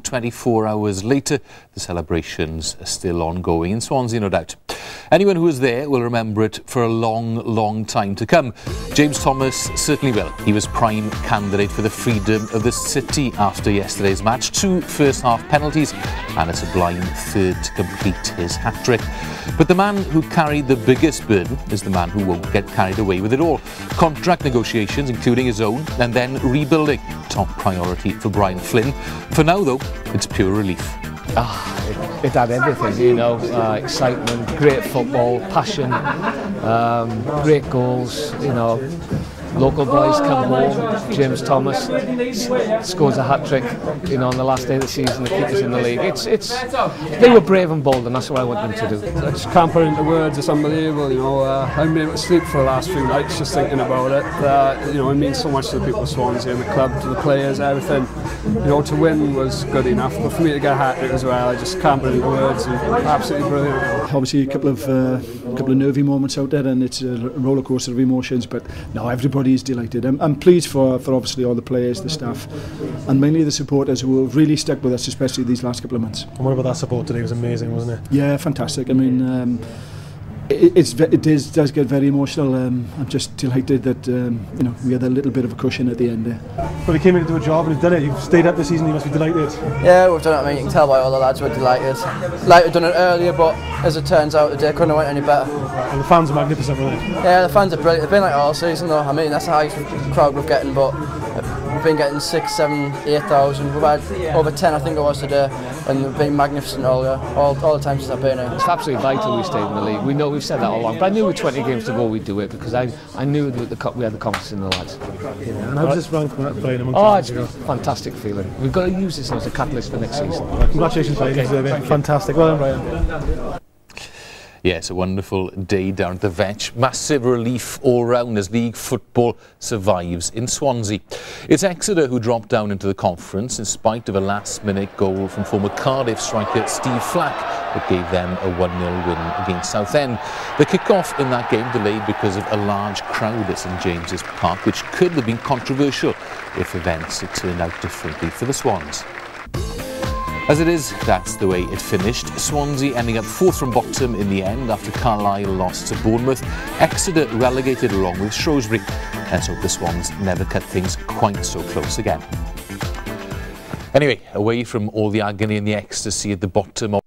24 hours later, the celebrations are still ongoing in Swansea, no doubt. Anyone who was there will remember it for a long, long time to come. James Thomas certainly will. He was prime candidate for the freedom of the city after yesterday's match. 2 first-half penalties and a sublime third to complete his hat-trick. But the man who carried the biggest burden is the man who won't get carried away with it all. Contract negotiations, including his own, and then rebuilding, top priority for Bryan Flynn. For now, though, it's pure relief. It had everything, you know, excitement, great football, passion, great goals, you know. Local boys come home. James Thomas scores a hat-trick, you know, on the last day of the season to keep us in the league. They were brave and bold, and that's what I want them to do. I just can't put it into words. It's unbelievable, you know. I haven't been able to sleep for the last few nights just thinking about it. You know, it means so much to the people of Swansea and the club, to the players, everything. You know, to win was good enough, but for me to get a hat-trick as well, I just can't put it into words. And absolutely brilliant. Obviously, a couple of nervy moments out there, and it's a roller coaster of emotions. But no, everybody is delighted. I'm pleased for obviously all the players, the staff, and mainly the supporters who have really stuck with us, especially these last couple of months. And what about that support today? It was amazing, wasn't it? Yeah, fantastic. I mean, it does get very emotional. I'm just delighted that you know, we had a little bit of a cushion at the end there. But he came in to do a job and he's done it. You've stayed up this season. You must be delighted. Yeah, we've done it. I mean, you can tell by all the lads we're delighted. Like we've done it earlier, but as it turns out, today couldn't have went any better. And the fans are magnificent, weren't they? Yeah, the fans are brilliant. They've been like all season though. I mean, that's the highest crowd we're getting, but we've been getting 6, 7, 8,000. We've had over 10, I think it was today, and they've been magnificent all the time since I've been here. It's absolutely vital we stayed in the league. We know we've said that all along, but I knew with 20 games to go we'd do it because I knew that we had the confidence in the lads. Yeah, and how was this round playing amongst it's a fantastic feeling. We've got to use this as a catalyst for next season. Congratulations, Bryan. Fantastic. Well done, Bryan. Yes, a wonderful day down at the Vetch. Massive relief all round as league football survives in Swansea. It's Exeter who dropped down into the conference in spite of a last-minute goal from former Cardiff striker Steve Flack that gave them a 1-0 win against Southend. The kick-off in that game delayed because of a large crowd at St James's Park, which could have been controversial if events had turned out differently for the Swans. As it is, that's the way it finished. Swansea ending up 4th from bottom in the end after Carlisle lost to Bournemouth. Exeter relegated along with Shrewsbury. Let's hope the Swans never cut things quite so close again. Anyway, away from all the agony and the ecstasy at the bottom of